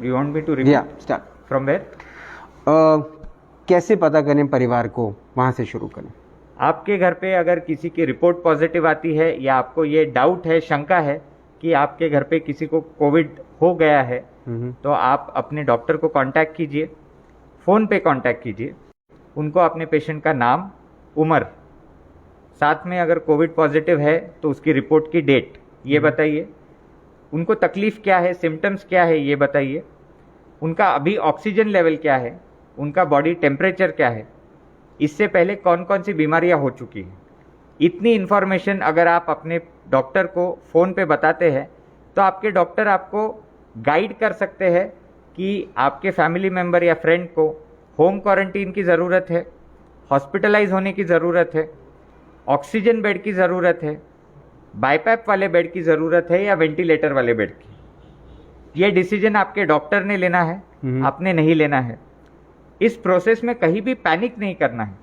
You want me to repeat? Yeah, start. From where? कैसे पता करें परिवार को, वहाँ से शुरू करें। आपके घर पे अगर किसी की रिपोर्ट पॉजिटिव आती है या आपको ये डाउट है, शंका है कि आपके घर पे किसी को कोविड हो गया है, तो आप अपने डॉक्टर को कांटेक्ट कीजिए, फ़ोन पे कांटेक्ट कीजिए, उनको अपने पेशेंट का नाम, उम्र, साथ में अगर कोविड पॉजिटिव है तो उसकी रिपोर्ट की डेट ये बताइए, उनको तकलीफ़ क्या है, सिम्टम्स क्या है ये बताइए, उनका अभी ऑक्सीजन लेवल क्या है, उनका बॉडी टेम्परेचर क्या है, इससे पहले कौन कौन सी बीमारियां हो चुकी हैं। इतनी इन्फॉर्मेशन अगर आप अपने डॉक्टर को फ़ोन पे बताते हैं तो आपके डॉक्टर आपको गाइड कर सकते हैं कि आपके फैमिली मेम्बर या फ्रेंड को होम क्वारंटीन की ज़रूरत है, हॉस्पिटलाइज होने की ज़रूरत है, ऑक्सीजन बेड की ज़रूरत है, बाईपैप वाले बेड की ज़रूरत है या वेंटिलेटर वाले बेड की। ये डिसीजन आपके डॉक्टर ने लेना है, आपने नहीं लेना है। इस प्रोसेस में कहीं भी पैनिक नहीं करना है।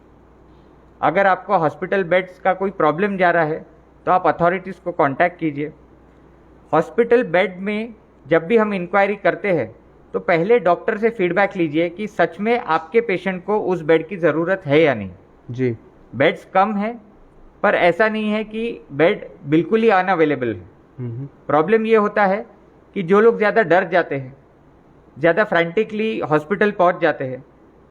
अगर आपको हॉस्पिटल बेड्स का कोई प्रॉब्लम जा रहा है तो आप अथॉरिटीज़ को कांटेक्ट कीजिए। हॉस्पिटल बेड में जब भी हम इंक्वायरी करते हैं तो पहले डॉक्टर से फीडबैक लीजिए कि सच में आपके पेशेंट को उस बेड की ज़रूरत है या नहीं। जी, बेड्स कम है पर ऐसा नहीं है कि बेड बिल्कुल ही अनअवेलेबल है। प्रॉब्लम ये होता है कि जो लोग ज़्यादा डर जाते हैं, ज़्यादा फ्रैंटिकली हॉस्पिटल पहुंच जाते हैं,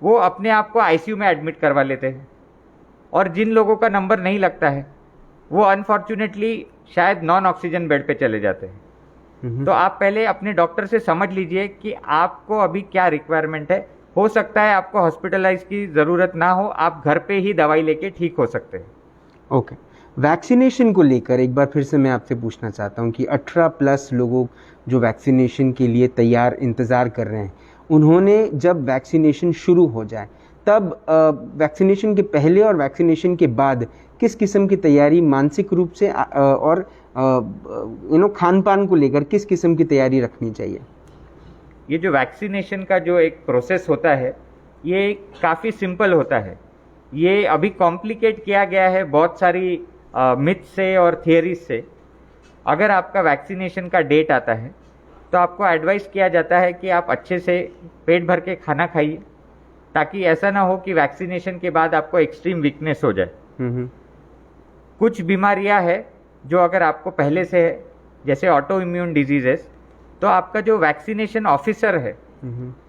वो अपने आप को आईसीयू में एडमिट करवा लेते हैं, और जिन लोगों का नंबर नहीं लगता है वो अनफॉर्चुनेटली शायद नॉन ऑक्सीजन बेड पे चले जाते हैं। तो आप पहले अपने डॉक्टर से समझ लीजिए कि आपको अभी क्या रिक्वायरमेंट है। हो सकता है आपको हॉस्पिटलाइज की ज़रूरत ना हो, आप घर पे ही दवाई लेके ठीक हो सकते हैं। ओके, वैक्सीनेशन को लेकर एक बार फिर से मैं आपसे पूछना चाहता हूं कि 18+ लोगों जो वैक्सीनेशन के लिए तैयार इंतज़ार कर रहे हैं, उन्होंने जब वैक्सीनेशन शुरू हो जाए तब वैक्सीनेशन के पहले और वैक्सीनेशन के बाद किस किस्म की तैयारी मानसिक रूप से और खान पान को लेकर किस किस्म की तैयारी रखनी चाहिए? ये जो वैक्सीनेशन का जो एक प्रोसेस होता है ये काफ़ी सिंपल होता है। ये अभी कॉम्प्लिकेट किया गया है बहुत सारी मिथ से और थियरीज से। अगर आपका वैक्सीनेशन का डेट आता है तो आपको एडवाइस किया जाता है कि आप अच्छे से पेट भर के खाना खाइए, ताकि ऐसा ना हो कि वैक्सीनेशन के बाद आपको एक्सट्रीम वीकनेस हो जाए। कुछ बीमारियां हैं जो अगर आपको पहले से है, जैसे ऑटो इम्यून डिजीजेस, तो आपका जो वैक्सीनेशन ऑफिसर है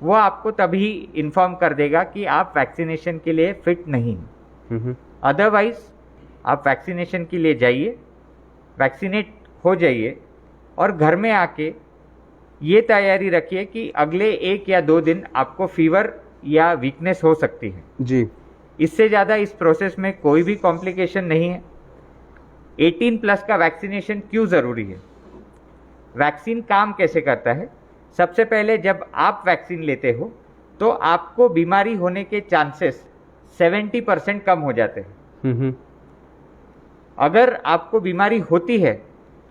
वो आपको तभी इन्फॉर्म कर देगा कि आप वैक्सीनेशन के लिए फिट नहीं हैं। अदरवाइज आप वैक्सीनेशन के लिए जाइए, वैक्सीनेट हो जाइए, और घर में आके ये तैयारी रखिए कि अगले 1 या 2 दिन आपको फीवर या वीकनेस हो सकती है जी। इससे ज़्यादा इस प्रोसेस में कोई भी कॉम्प्लिकेशन नहीं है। 18+ का वैक्सीनेशन क्यों ज़रूरी है? वैक्सीन काम कैसे करता है? सबसे पहले जब आप वैक्सीन लेते हो तो आपको बीमारी होने के चांसेस 70% कम हो जाते हैं। अगर आपको बीमारी होती है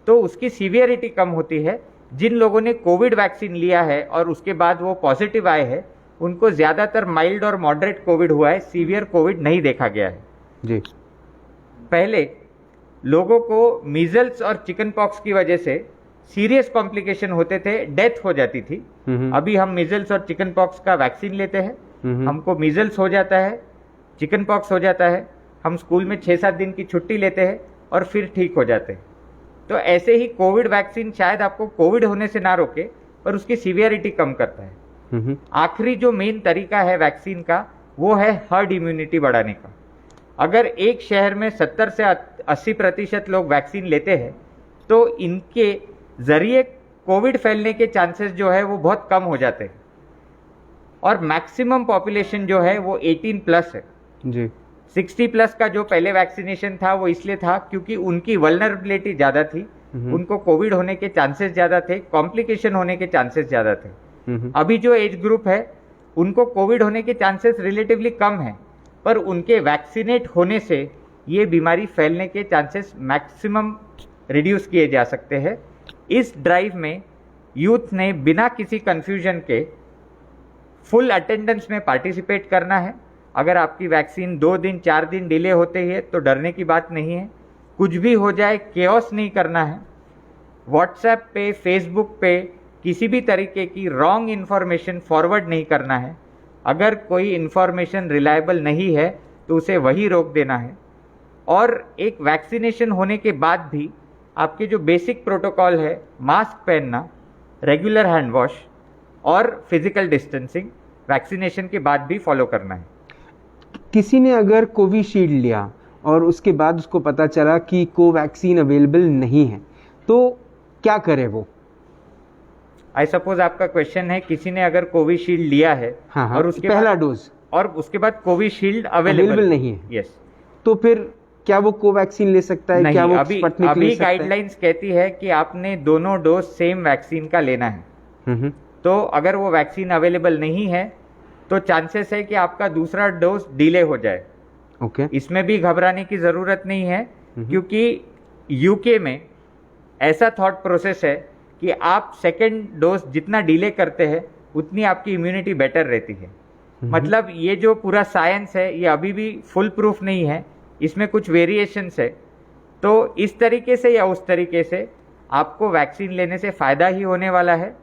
तो उसकी सीवियरिटी कम होती है। जिन लोगों ने कोविड वैक्सीन लिया है और उसके बाद वो पॉजिटिव आए हैं, उनको ज़्यादातर माइल्ड और मॉडरेट कोविड हुआ है, सीवियर कोविड नहीं देखा गया है जी। पहले लोगों को मीजल्स और चिकन पॉक्स की वजह से सीरियस कॉम्प्लिकेशन होते थे, डेथ हो जाती थी। अभी हम मीजल्स और चिकन पॉक्स का वैक्सीन लेते हैं, हमको मीजल्स हो जाता है, चिकन पॉक्स हो जाता है, हम स्कूल में 6-7 दिन की छुट्टी लेते हैं और फिर ठीक हो जाते हैं। तो ऐसे ही कोविड वैक्सीन शायद आपको कोविड होने से ना रोके, पर उसकी सीवियरिटी कम करता है। आखिरी जो मेन तरीका है वैक्सीन का, वो है हर्ड इम्यूनिटी बढ़ाने का। अगर एक शहर में 70 से 80% लोग वैक्सीन लेते हैं तो इनके जरिए कोविड फैलने के चांसेस जो है वो बहुत कम हो जाते हैं। और मैक्सिमम पॉपुलेशन जो है वो 18+ है जी। 60+ का जो पहले वैक्सीनेशन था वो इसलिए था क्योंकि उनकी वल्नरेबिलिटी ज़्यादा थी, उनको कोविड होने के चांसेस ज़्यादा थे, कॉम्प्लिकेशन होने के चांसेस ज़्यादा थे। अभी जो एज ग्रुप है उनको कोविड होने के चांसेस रिलेटिवली कम हैं, पर उनके वैक्सीनेट होने से ये बीमारी फैलने के चांसेस मैक्सिमम रिड्यूस किए जा सकते हैं। इस ड्राइव में यूथ ने बिना किसी कंफ्यूजन के फुल अटेंडेंस में पार्टिसिपेट करना है। अगर आपकी वैक्सीन 2 दिन 4 दिन डिले होते हैं तो डरने की बात नहीं है। कुछ भी हो जाए केओस नहीं करना है। व्हाट्सएप पे, फेसबुक पे किसी भी तरीके की रॉन्ग इन्फॉर्मेशन फॉरवर्ड नहीं करना है। अगर कोई इन्फॉर्मेशन रिलायबल नहीं है तो उसे वही रोक देना है। और एक वैक्सीनेशन होने के बाद भी आपके जो बेसिक प्रोटोकॉल है, मास्क पहनना, रेगुलर हैंड वॉश और फिजिकल डिस्टेंसिंग, वैक्सीनेशन के बाद भी फॉलो करना है। किसी ने अगर कोविशील्ड लिया और उसके बाद उसको पता चला कि कोवैक्सीन अवेलेबल नहीं है, तो क्या करे वो? आई सपोज आपका क्वेश्चन है, किसी ने अगर कोविशील्ड लिया है हाँ, और उसके पहला बाद डोज और उसके बाद कोविशील्ड अवेलेबल नहीं है, यस, तो फिर क्या वो कोवैक्सीन ले सकता है? नहीं, क्या वो अभी स्पुतनिक ले अभी सकता है? गाइडलाइंस कहती है कि आपने दोनों डोज सेम वैक्सीन का लेना है। हम्म, तो अगर वो वैक्सीन अवेलेबल नहीं है तो चांसेस है कि आपका दूसरा डोज डिले हो जाए। ओके। इसमें भी घबराने की ज़रूरत नहीं है, क्योंकि यूके में ऐसा थॉट प्रोसेस है कि आप सेकेंड डोज जितना डिले करते हैं उतनी आपकी इम्यूनिटी बेटर रहती है। मतलब ये जो पूरा साइंस है ये अभी भी फुल प्रूफ नहीं है, इसमें कुछ वेरिएशंस है। तो इस तरीके से या उस तरीके से आपको वैक्सीन लेने से फ़ायदा ही होने वाला है।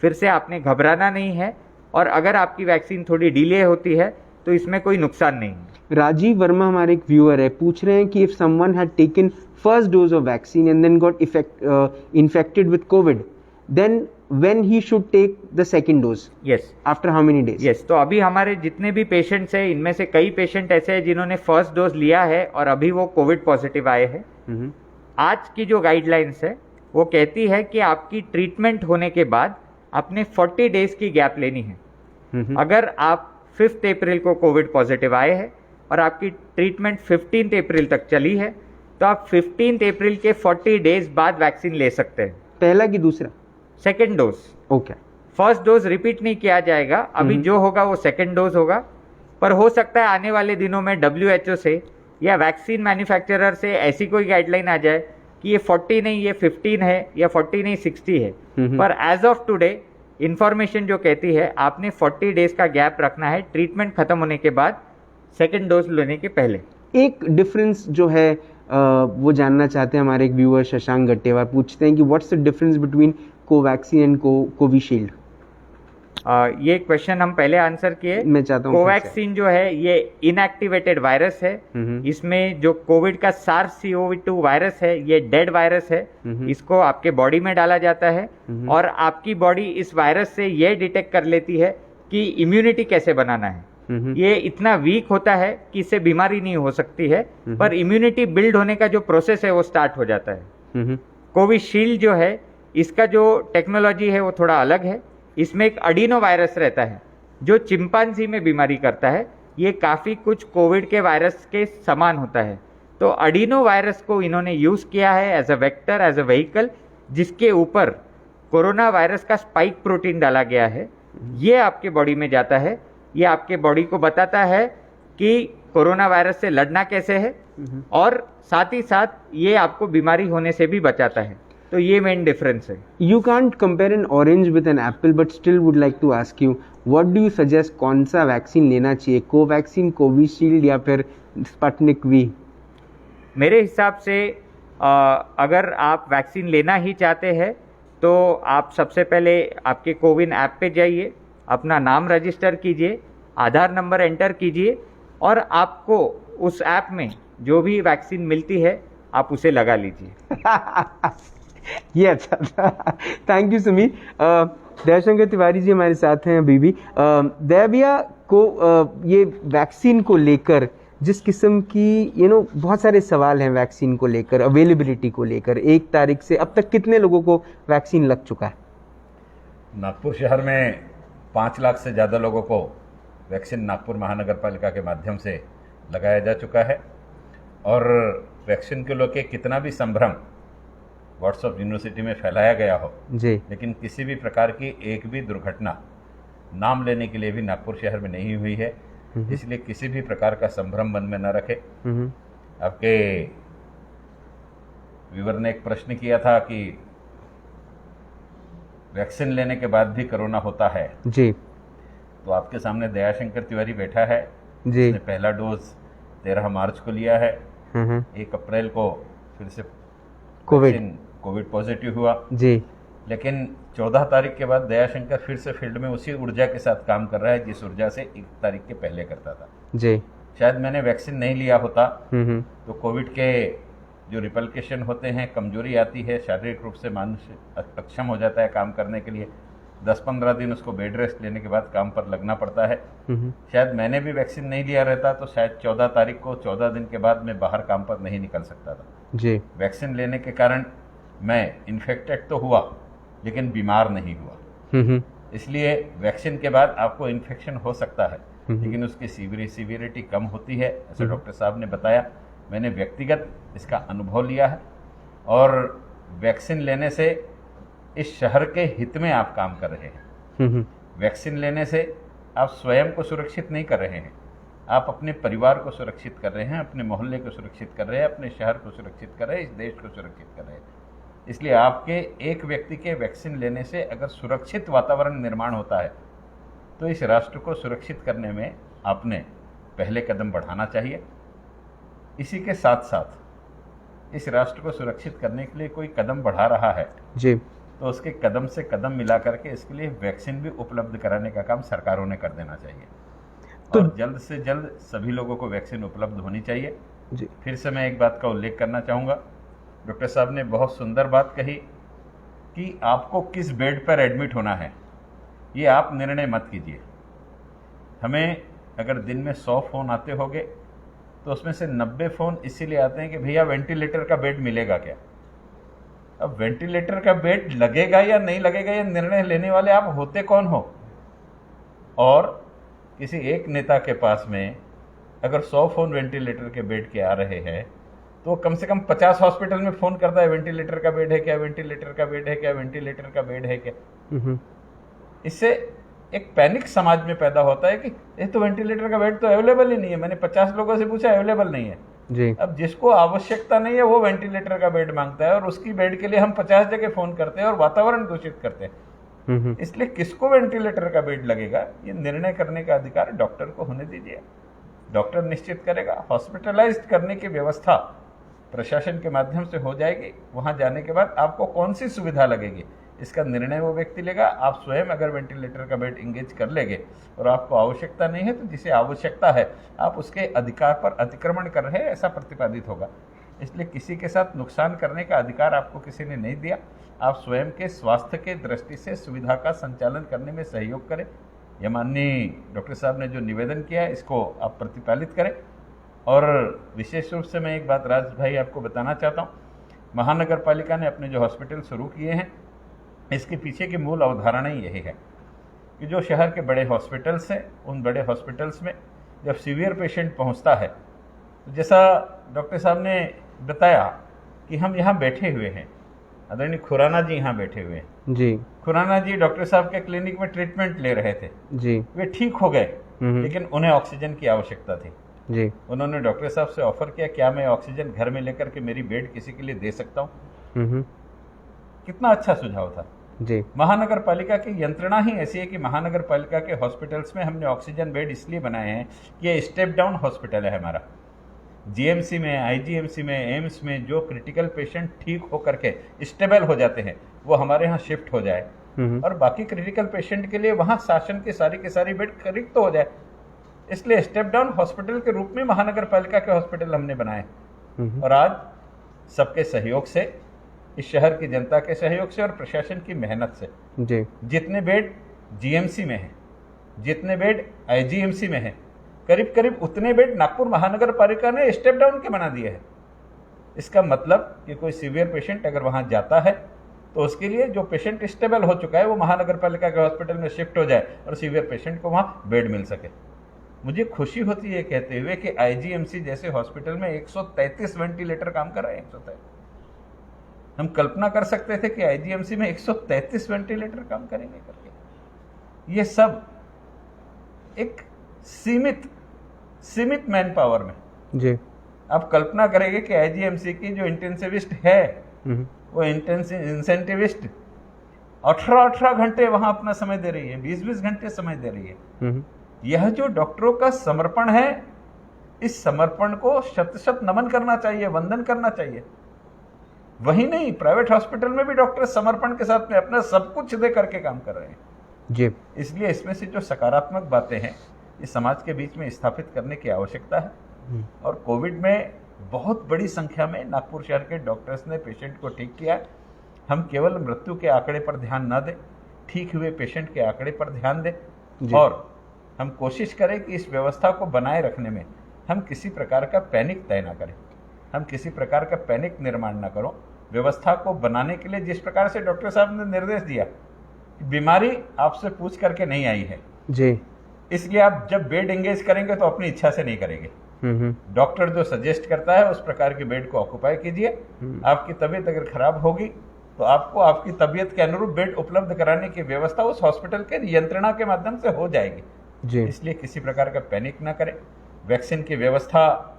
फिर से आपने घबराना नहीं है, और अगर आपकी वैक्सीन थोड़ी डिले होती है तो इसमें कोई नुकसान नहीं है। राजीव वर्मा हमारे एक व्यूअर है, पूछ रहे हैं कि if someone had taken first dose of vaccine and then got infected with COVID, then when he should take the second dose? Yes, after how many days? Yes. तो अभी हमारे जितने भी पेशेंट्स हैं, इनमें से कई पेशेंट ऐसे हैं जिन्होंने फर्स्ट डोज लिया है और अभी वो कोविड पॉजिटिव आए हैं। आज की जो गाइडलाइंस है वो कहती है कि आपकी ट्रीटमेंट होने के बाद आपने 40 डेज की गैप लेनी है। अगर आप 5 अप्रैल को कोविड पॉजिटिव आए हैं और आपकी ट्रीटमेंट 15 अप्रैल तक चली है, तो आप 15 अप्रैल के 40 डेज बाद वैक्सीन ले सकते हैं। पहला कि दूसरा? Second dose. Okay. First dose repeat नहीं किया जाएगा, अभी जो होगा वो सेकेंड डोज होगा। पर हो सकता है आने वाले दिनों में WHO से या वैक्सीन मैन्युफैक्चरर से ऐसी कोई गाइडलाइन आ जाए कि ये 40 नहीं, ये 15 है, या 40 नहीं 60 है। पर एज ऑफ टुडे इंफॉर्मेशन जो कहती है आपने 40 डेज का गैप रखना है ट्रीटमेंट खत्म होने के बाद, सेकेंड डोज लेने के पहले। एक डिफरेंस जो है वो जानना चाहते हैं हमारे एक व्यूअर शशांक गट्टेवार, पूछते हैं कि what's the difference between Covaxin and Covishield? ये क्वेश्चन हम पहले आंसर किए। मैं चाहता हूँ कोवैक्सीन जो है ये इनएक्टिवेटेड वायरस है। इसमें जो कोविड का SARS-CoV-2 वायरस है ये डेड वायरस है। इसको आपके बॉडी में डाला जाता है और आपकी बॉडी इस वायरस से ये डिटेक्ट कर लेती है कि इम्यूनिटी कैसे बनाना है। ये इतना वीक होता है कि इससे बीमारी नहीं हो सकती है, पर इम्यूनिटी बिल्ड होने का जो प्रोसेस है वो स्टार्ट हो जाता है। कोविशील्ड जो है इसका जो टेक्नोलॉजी है वो थोड़ा अलग है। इसमें एक अडीनो वायरस रहता है जो चिंपांजी में बीमारी करता है। ये काफ़ी कुछ कोविड के वायरस के समान होता है। तो अडीनो वायरस को इन्होंने यूज़ किया है as a vector, as a vehicle, जिसके ऊपर कोरोना वायरस का स्पाइक प्रोटीन डाला गया है। ये आपके बॉडी में जाता है, ये आपके बॉडी को बताता है कि कोरोना वायरस से लड़ना कैसे है, और साथ ही साथ ये आपको बीमारी होने से भी बचाता है। तो ये मेन डिफरेंस है। You can't compare an orange with an apple, but still would like to ask you, what do you suggest, कौन सा वैक्सीन लेना चाहिए, कोवैक्सीन, कोविशील्ड या फिर स्पुतनिक वी? मेरे हिसाब से अगर आप वैक्सीन लेना ही चाहते हैं तो आप सबसे पहले आपके कोविन ऐप पे जाइए, अपना नाम रजिस्टर कीजिए, आधार नंबर एंटर कीजिए, और आपको उस ऐप में जो भी वैक्सीन मिलती है आप उसे लगा लीजिए। ये अच्छा था। Thank you Sumeet. दयाशंकर तिवारी जी हमारे साथ हैं अभी भी। दया भैया को ये वैक्सीन को लेकर जिस किस्म की बहुत सारे सवाल हैं वैक्सीन को लेकर, अवेलेबिलिटी को लेकर, 1 तारीख से अब तक कितने लोगों को वैक्सीन लग चुका है? नागपुर शहर में 5 लाख से ज़्यादा लोगों को वैक्सीन नागपुर महानगर पालिका के माध्यम से लगाया जा चुका है। और वैक्सीन को लेकर कितना भी संभ्रम व्हाट्सएप यूनिवर्सिटी में फैलाया गया हो जी, लेकिन किसी भी प्रकार की एक भी दुर्घटना नाम लेने के लिए भी नागपुर शहर में नहीं हुई है। इसलिए किसी भी प्रकार का संभ्रम मन में न रखे। आपके व्यूअर ने एक प्रश्न किया था कि वैक्सीन लेने के बाद भी कोरोना होता है जी, तो आपके सामने दयाशंकर तिवारी बैठा है जी। उसने पहला डोज 13 मार्च को लिया है। 1 अप्रैल को फिर से कोविड पॉजिटिव हुआ जी। लेकिन 14 तारीख के बाद दयाशंकर फिर से फील्ड में उसी ऊर्जा के साथ काम कर रहा है जिस ऊर्जा से 1 तारीख के पहले करता था। जी। शायद मैंने वैक्सीन नहीं लिया होता हम्म। तो कोविड के जो रिपल्केशन होते हैं, कमजोरी आती है, शारीरिक रूप से मानसिक अक्षम हो जाता है काम करने के लिए, 10-15 दिन उसको बेड रेस्ट लेने के बाद काम पर लगना पड़ता है। शायद मैंने भी वैक्सीन नहीं लिया रहता तो शायद 14 तारीख को 14 दिन के बाद मैं बाहर काम पर नहीं निकल सकता था। जी। वैक्सीन लेने के कारण मैं इन्फेक्टेड तो हुआ लेकिन बीमार नहीं हुआ। इसलिए वैक्सीन के बाद आपको इन्फेक्शन हो सकता है लेकिन उसकी सीवियरिटी कम होती है, ऐसा डॉक्टर साहब ने बताया। मैंने व्यक्तिगत इसका अनुभव लिया है और वैक्सीन लेने से इस शहर के हित में आप काम कर रहे हैं। वैक्सीन लेने से आप स्वयं को सुरक्षित नहीं कर रहे हैं, आप अपने परिवार को सुरक्षित कर रहे हैं, अपने मोहल्ले को सुरक्षित कर रहे हैं, अपने शहर को सुरक्षित कर रहे हैं, इस देश को सुरक्षित कर रहे हैं। इसलिए आपके एक व्यक्ति के वैक्सीन लेने से अगर सुरक्षित वातावरण निर्माण होता है तो इस राष्ट्र को सुरक्षित करने में आपने पहले कदम बढ़ाना चाहिए। इसी के साथ साथ इस राष्ट्र को सुरक्षित करने के लिए कोई कदम बढ़ा रहा है जी, तो उसके कदम से कदम मिला करके इसके लिए वैक्सीन भी उपलब्ध कराने का काम सरकारों ने कर देना चाहिए तो और जल्द से जल्द सभी लोगों को वैक्सीन उपलब्ध होनी चाहिए। जी। फिर से मैं एक बात का उल्लेख करना चाहूँगा, डॉक्टर साहब ने बहुत सुंदर बात कही कि आपको किस बेड पर एडमिट होना है ये आप निर्णय मत कीजिए। हमें अगर दिन में 100 फ़ोन आते होंगे तो उसमें से 90 फ़ोन इसीलिए आते हैं कि भैया वेंटिलेटर का बेड मिलेगा क्या। अब वेंटिलेटर का बेड लगेगा या नहीं लगेगा ये निर्णय लेने वाले आप होते कौन हो। और किसी एक नेता के पास में अगर 100 फ़ोन वेंटिलेटर के बेड के आ रहे हैं तो कम से कम 50 हॉस्पिटल में फ़ोन करता है वेंटिलेटर का बेड है क्या, वेंटिलेटर का बेड है क्या, वेंटिलेटर का बेड है क्या। इससे एक पैनिक समाज में पैदा होता है कि ये तो वेंटिलेटर का बेड तो अवेलेबल ही नहीं है, मैंने 50 लोगों से पूछा अवेलेबल नहीं है जी। अब जिसको आवश्यकता नहीं है वो वेंटिलेटर का बेड मांगता है और उसकी बेड के लिए हम 50 जगह फोन करते हैं और वातावरण दूषित करते हैं। इसलिए किसको वेंटिलेटर का बेड लगेगा ये निर्णय करने का अधिकार डॉक्टर को होने दीजिए, डॉक्टर निश्चित करेगा। हॉस्पिटलाइज्ड करने की व्यवस्था प्रशासन के माध्यम से हो जाएगी, वहां जाने के बाद आपको कौन सी सुविधा लगेगी इसका निर्णय वो व्यक्ति लेगा। आप स्वयं अगर वेंटिलेटर का बेड इंगेज कर लेंगे और आपको आवश्यकता नहीं है तो जिसे आवश्यकता है आप उसके अधिकार पर अतिक्रमण कर रहे हैं ऐसा प्रतिपादित होगा। इसलिए किसी के साथ नुकसान करने का अधिकार आपको किसी ने नहीं दिया। आप स्वयं के स्वास्थ्य के दृष्टि से सुविधा का संचालन करने में सहयोग करें। यह माननीय डॉक्टर साहब ने जो निवेदन किया है इसको आप प्रतिपालित करें। और विशेष रूप से मैं एक बात राज भाई आपको बताना चाहता हूँ, महानगर पालिका ने अपने जो हॉस्पिटल शुरू किए हैं इसके पीछे की मूल अवधारणा ही यही है कि जो शहर के बड़े हॉस्पिटल्स हैं उन बड़े हॉस्पिटल्स में जब सीवियर पेशेंट पहुंचता है तो जैसा डॉक्टर साहब ने बताया कि हम यहाँ बैठे हुए हैं, आदरणीय खुराना जी यहाँ बैठे हुए हैं जी। खुराना जी डॉक्टर साहब के क्लिनिक में ट्रीटमेंट ले रहे थे जी। वे ठीक हो गए लेकिन उन्हें ऑक्सीजन की आवश्यकता थी जी। उन्होंने डॉक्टर साहब से ऑफर किया क्या मैं ऑक्सीजन घर में लेकर के मेरी बेड किसी के लिए दे सकता हूँ। कितना अच्छा सुझाव था जी। महानगर पालिका की यंत्रणा ही ऐसी है कि महानगर पालिका के हॉस्पिटल्स में हमने ऑक्सीजन बेड इसलिए बनाए हैं कि ये स्टेप डाउन हॉस्पिटल है हमारा। जीएमसी में, आईजीएमसी में, एम्स में जो क्रिटिकल पेशेंट ठीक होकर के स्टेबल हो जाते हैं वो हमारे यहाँ शिफ्ट हो जाए और बाकी क्रिटिकल पेशेंट के लिए वहाँ शासन की सारी बेड रिक्त हो जाए। इसलिए स्टेप डाउन हॉस्पिटल के रूप में महानगर पालिका के हॉस्पिटल हमने बनाए और आज सबके सहयोग से, इस शहर की जनता के सहयोग से और प्रशासन की मेहनत से जी। जितने बेड जीएमसी में है, जितने बेड आईजीएमसी में है, करीब करीब उतने बेड नागपुर महानगर पालिका ने स्टेप डाउन के बना दिए हैं। इसका मतलब कि कोई सीवियर पेशेंट अगर वहां जाता है तो उसके लिए जो पेशेंट स्टेबल हो चुका है वो महानगर पालिका के हॉस्पिटल में शिफ्ट हो जाए और सीवियर पेशेंट को वहां बेड मिल सके। मुझे खुशी होती है कहते हुए कि आईजीएमसी जैसे हॉस्पिटल में 133 वेंटिलेटर काम कर रहे हैं। 133 हम कल्पना कर सकते थे कि आईजीएमसी में 133 वेंटिलेटर काम करेंगे करके। ये सब एक सीमित मैन पावर में जी। आप कल्पना करेंगे कि आईजीएमसी की जो इंटेंसिविस्ट है वो इंसेंटिविस्ट 18 घंटे वहां अपना समय दे रही है, 20 घंटे समय दे रही है। यह जो डॉक्टरों का समर्पण है, इस समर्पण को शत नमन करना चाहिए, वंदन करना चाहिए। वही नहीं, प्राइवेट हॉस्पिटल में भी डॉक्टर समर्पण के साथ में अपना सब कुछ दे करके काम कर रहे हैं जी। इसलिए इसमें से जो सकारात्मक बातें हैं ये समाज के बीच में स्थापित करने की आवश्यकता है। और कोविड में बहुत बड़ी संख्या में नागपुर शहर के डॉक्टर्स ने पेशेंट को ठीक किया। हम केवल मृत्यु के आंकड़े पर ध्यान न दें, ठीक हुए पेशेंट के आंकड़े पर ध्यान दें और हम कोशिश करें कि इस व्यवस्था को बनाए रखने में हम किसी प्रकार का पैनिक तय ना करें, हम किसी प्रकार का पैनिक निर्माण ना करो। व्यवस्था को बनाने के लिए जिस प्रकार से डॉक्टर साहब ने निर्देश दिया, बीमारी आपसे पूछ करके नहीं आई है जी, इसलिए आप जब बेड एंगेज करेंगे तो अपनी इच्छा से नहीं करेंगे। डॉक्टर जो सजेस्ट करता है उस प्रकार के बेड को ऑक्युपाई कीजिए। आपकी तबीयत अगर खराब होगी तो आपको आपकी तबीयत के अनुरूप बेड उपलब्ध कराने की व्यवस्था उस हॉस्पिटल के यंत्रणा के माध्यम से हो जाएगी जी। इसलिए किसी प्रकार का पैनिक ना करें। वैक्सीन की व्यवस्था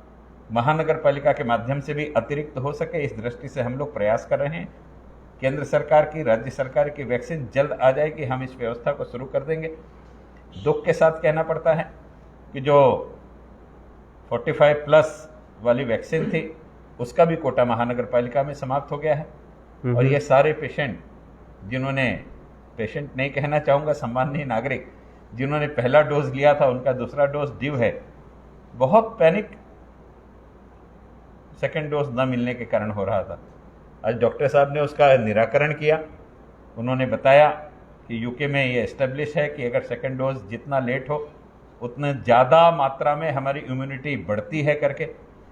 महानगर पालिका के माध्यम से भी अतिरिक्त हो सके, इस दृष्टि से हम लोग प्रयास कर रहे हैं। केंद्र सरकार की, राज्य सरकार की वैक्सीन जल्द आ जाएगी, हम इस व्यवस्था को शुरू कर देंगे। दुख के साथ कहना पड़ता है कि जो 45+ वाली वैक्सीन थी उसका भी कोटा महानगर पालिका में समाप्त हो गया है और ये सारे पेशेंट जिन्होंने, पेशेंट नहीं कहना चाहूँगा, सम्माननीय नागरिक जिन्होंने पहला डोज लिया था उनका दूसरा डोज ड्यू है। बहुत पैनिक सेकेंड डोज न मिलने के कारण हो रहा था। आज डॉक्टर साहब ने उसका निराकरण किया। उन्होंने बताया कि यूके में ये एस्टेब्लिश है कि अगर सेकेंड डोज जितना लेट हो उतना ज़्यादा मात्रा में हमारी इम्यूनिटी बढ़ती है करके,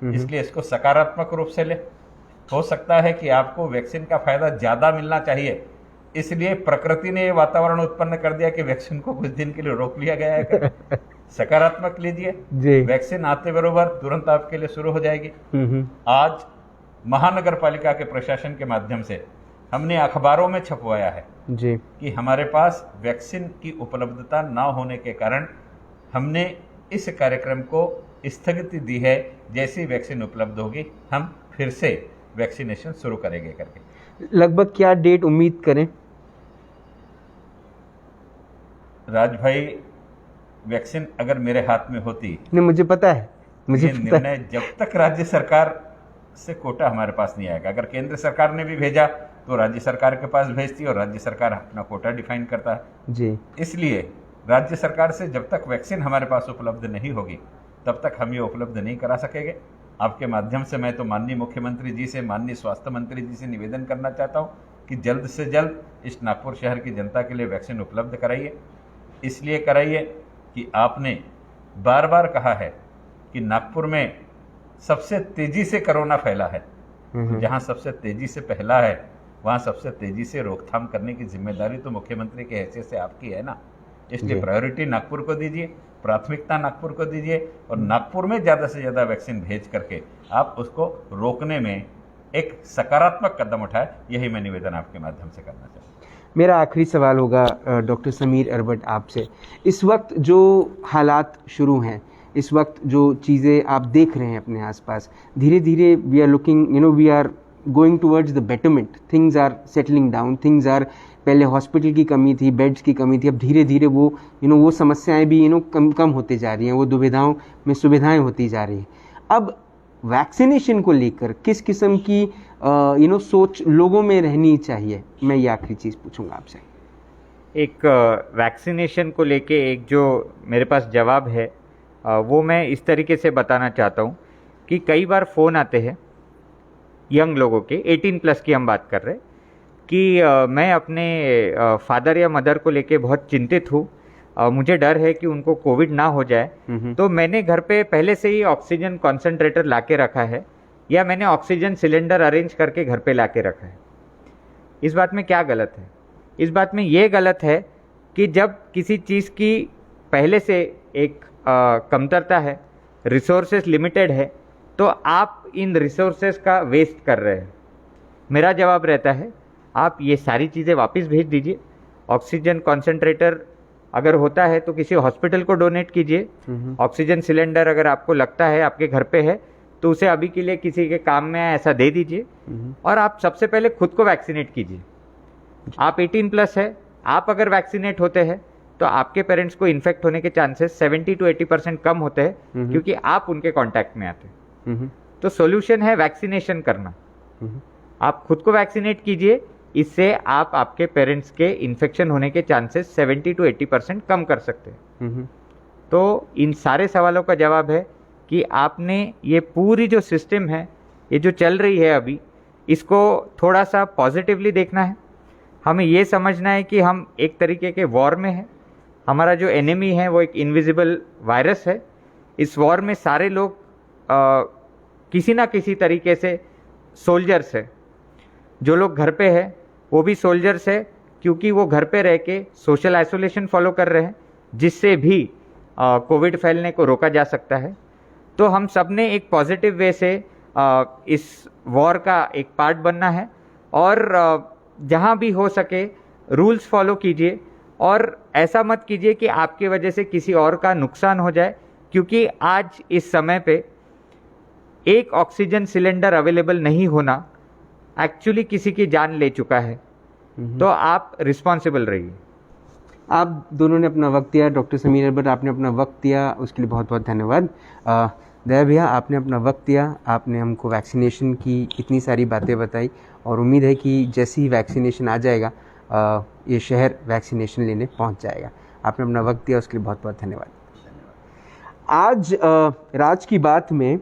इसलिए इसको सकारात्मक रूप से ले। हो सकता है कि आपको वैक्सीन का फायदा ज़्यादा मिलना चाहिए, इसलिए प्रकृति ने ये वातावरण उत्पन्न कर दिया कि वैक्सीन को कुछ दिन के लिए रोक लिया गया है। सकारात्मक लीजिए, वैक्सीन आते बरोबर तुरंत आपके लिए शुरू हो जाएगी। आज महानगर पालिका के प्रशासन के माध्यम से हमने अखबारों में छपवाया है जी कि हमारे पास वैक्सीन की उपलब्धता न होने के कारण हमने इस कार्यक्रम को स्थगिति दी है। जैसी वैक्सीन उपलब्ध होगी हम फिर से वैक्सीनेशन शुरू करेंगे करके। लगभग क्या डेट उम्मीद करें? राज भाई, वैक्सीन अगर मेरे हाथ में होती, नहीं मुझे पता है, मुझे ये पता है। निर्णय जब तक राज्य सरकार से कोटा हमारे पास नहीं आएगा। अगर केंद्र सरकार ने भी भेजा तो राज्य सरकार के पास भेजती और राज्य सरकार अपना कोटा डिफाइन करता है जी। इसलिए राज्य सरकार से जब तक वैक्सीन हमारे पास उपलब्ध नहीं होगी तब तक हम ये उपलब्ध नहीं करा सकेंगे। आपके माध्यम से मैं तो माननीय मुख्यमंत्री जी से, माननीय स्वास्थ्य मंत्री जी से निवेदन करना चाहता हूँ कि जल्द से जल्द इस नागपुर शहर की जनता के लिए वैक्सीन उपलब्ध कराइए। इसलिए कराइए कि आपने बार बार कहा है कि नागपुर में सबसे तेजी से कोरोना फैला है। जहां सबसे तेजी से फैला है वहां सबसे तेजी से रोकथाम करने की जिम्मेदारी तो मुख्यमंत्री के हैसियत से आपकी है ना। इसलिए प्रायोरिटी नागपुर को दीजिए, प्राथमिकता नागपुर को दीजिए और नागपुर में ज़्यादा से ज़्यादा वैक्सीन भेज करके आप उसको रोकने में एक सकारात्मक कदम उठाए। यही मैं निवेदन आपके माध्यम से करना चाहता हूँ। मेरा आखिरी सवाल होगा डॉक्टर समीर अरबट आपसे। इस वक्त जो हालात शुरू हैं, इस वक्त जो चीज़ें आप देख रहे हैं अपने आसपास, धीरे धीरे we are looking, we are going towards the betterment, things are settling down, things are, पहले हॉस्पिटल की कमी थी, बेड्स की कमी थी, अब धीरे धीरे वो वो समस्याएं भी कम होते जा रही हैं, वो दुविधाओं में सुविधाएं होती जा रही हैं। अब वैक्सीनेशन को लेकर किस किस्म की सोच लोगों में रहनी चाहिए, मैं ये आखिरी चीज़ पूछूंगा आपसे। एक वैक्सीनेशन को लेके एक जो मेरे पास जवाब है वो मैं इस तरीके से बताना चाहता हूँ कि कई बार फ़ोन आते हैं यंग लोगों के, 18+ की हम बात कर रहे हैं, कि मैं अपने फादर या मदर को लेके बहुत चिंतित हूँ, मुझे डर है कि उनको कोविड ना हो जाए, तो मैंने घर पे पहले से ही ऑक्सीजन कॉन्सेंट्रेटर ला के रखा है या मैंने ऑक्सीजन सिलेंडर अरेंज करके घर पे ला के रखा है। इस बात में क्या गलत है? इस बात में ये गलत है कि जब किसी चीज़ की पहले से एक कमतरता है, रिसोर्सेस लिमिटेड है, तो आप इन रिसोर्सेस का वेस्ट कर रहे हैं। मेरा जवाब रहता है आप ये सारी चीज़ें वापस भेज दीजिए। ऑक्सीजन कॉन्सेंट्रेटर अगर होता है तो किसी हॉस्पिटल को डोनेट कीजिए। ऑक्सीजन सिलेंडर अगर आपको लगता है आपके घर पे है तो उसे अभी के लिए किसी के काम में ऐसा दे दीजिए। और आप सबसे पहले खुद को वैक्सीनेट कीजिए। आप 18+ है, आप अगर वैक्सीनेट होते हैं तो आपके पेरेंट्स को इन्फेक्ट होने के चांसेस 70 to 80% कम होते हैं क्योंकि आप उनके कांटेक्ट में आते हैं। तो सॉल्यूशन है वैक्सीनेशन करना। आप खुद को वैक्सीनेट कीजिए, इससे आप आपके पेरेंट्स के इन्फेक्शन होने के चांसेस 70 to 80% कम कर सकते हैं। तो इन सारे सवालों का जवाब है कि आपने ये पूरी जो सिस्टम है, ये जो चल रही है अभी, इसको थोड़ा सा पॉजिटिवली देखना है। हमें ये समझना है कि हम एक तरीके के वॉर में हैं। हमारा जो एनिमी है वो एक इनविजिबल वायरस है। इस वॉर में सारे लोग किसी ना किसी तरीके से सोल्जर्स है। जो लोग घर पे है वो भी सोल्जर्स है, क्योंकि वो घर पे रह के सोशल आइसोलेशन फॉलो कर रहे हैं, जिससे भी कोविड फैलने को रोका जा सकता है। तो हम सब ने एक पॉजिटिव वे से इस वॉर का एक पार्ट बनना है, और जहाँ भी हो सके रूल्स फॉलो कीजिए, और ऐसा मत कीजिए कि आपकी वजह से किसी और का नुकसान हो जाए, क्योंकि आज इस समय पे एक ऑक्सीजन सिलेंडर अवेलेबल नहीं होना एक्चुअली किसी की जान ले चुका है। तो आप रिस्पॉन्सिबल रहिए। आप दोनों ने अपना वक्त दिया, डॉक्टर समीर अरबट आपने अपना वक्त दिया, उसके लिए बहुत बहुत धन्यवाद। दया भैया आपने अपना वक्त दिया, आपने हमको वैक्सीनेशन की इतनी सारी बातें बताई, और उम्मीद है कि जैसे ही वैक्सीनेशन आ जाएगा ये शहर वैक्सीनेशन लेने पहुंच जाएगा। आपने अपना वक्त दिया, उसके लिए बहुत बहुत धन्यवाद। आज राज की बात में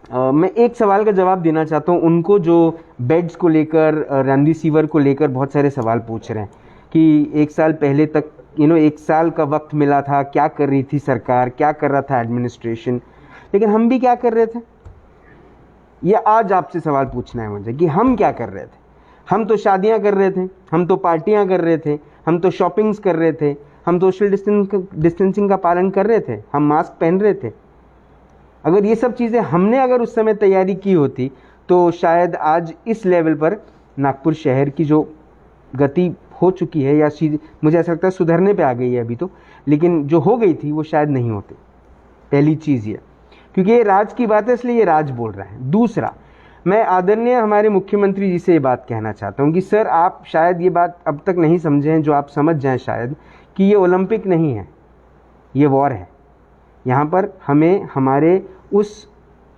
मैं एक सवाल का जवाब देना चाहता हूं उनको जो बेड्स को लेकर, रेमडेसिविर को लेकर बहुत सारे सवाल पूछ रहे हैं कि एक साल पहले तक एक साल का वक्त मिला था, क्या कर रही थी सरकार, क्या कर रहा था एडमिनिस्ट्रेशन, लेकिन हम भी क्या कर रहे थे? ये आज आपसे सवाल पूछना है मुझे कि हम क्या कर रहे थे। हम तो शादियां कर रहे थे, हम तो पार्टियां कर रहे थे, हम तो शॉपिंग्स कर रहे थे, हम सोशल डिस्टेंसिंग का पालन कर रहे थे, हम मास्क पहन रहे थे। अगर ये सब चीज़ें हमने अगर उस समय तैयारी की होती तो शायद आज इस लेवल पर नागपुर शहर की जो गति हो चुकी है, या मुझे ऐसा लगता है सुधरने पे आ गई है अभी तो, लेकिन जो हो गई थी वो शायद नहीं होती। पहली चीज़ ये, क्योंकि ये राज की बात है इसलिए ये राज बोल रहा है। दूसरा, मैं आदरणीय हमारे मुख्यमंत्री जी से ये बात कहना चाहता हूँ कि सर आप शायद ये बात अब तक नहीं समझे हैं, जो आप समझ जाएं शायद, कि ये ओलंपिक नहीं है, ये वॉर है। यहाँ पर हमें हमारे उस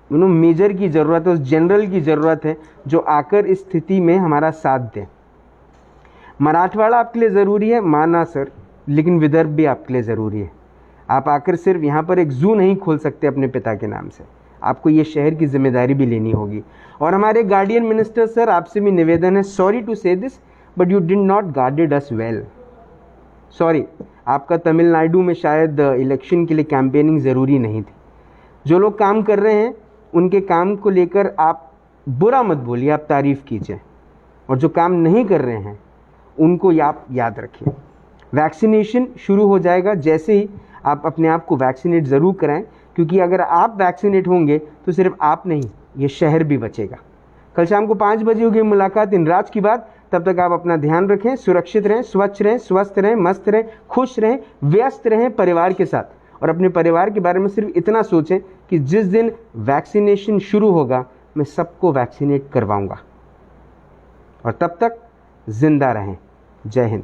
मेजर की ज़रूरत है, उस जनरल की ज़रूरत है जो आकर इस स्थिति में हमारा साथ दे। मराठवाड़ा आपके लिए ज़रूरी है, माना सर, लेकिन विदर्भ भी आपके लिए ज़रूरी है। आप आकर सिर्फ यहाँ पर एक जू नहीं खोल सकते अपने पिता के नाम से, आपको ये शहर की जिम्मेदारी भी लेनी होगी। और हमारे गार्डियन मिनिस्टर सर, आपसे भी निवेदन है, सॉरी टू से this but you did not guarded us well. Sorry, आपका तमिलनाडु में शायद इलेक्शन के लिए कैंपेनिंग ज़रूरी नहीं थी। जो लोग काम कर रहे हैं उनके काम को लेकर आप बुरा मत बोलिए, आप तारीफ़ कीजिए, और जो काम नहीं कर रहे हैं उनको आप याद रखिए। वैक्सीनेशन शुरू हो जाएगा, जैसे ही आप अपने आप को वैक्सीनेट ज़रूर कराएं, क्योंकि अगर आप वैक्सीनेट होंगे तो सिर्फ आप नहीं, ये शहर भी बचेगा। कल शाम को 5 बजे होगी मुलाकात इन राज की बात। तब तक आप अपना ध्यान रखें, सुरक्षित रहें, स्वच्छ रहें, स्वस्थ रहें, मस्त रहें, खुश रहें, व्यस्त रहें परिवार के साथ, और अपने परिवार के बारे में सिर्फ इतना सोचें कि जिस दिन वैक्सीनेशन शुरू होगा मैं सबको वैक्सीनेट करवाऊंगा। और तब तक जिंदा रहें। जय हिंद।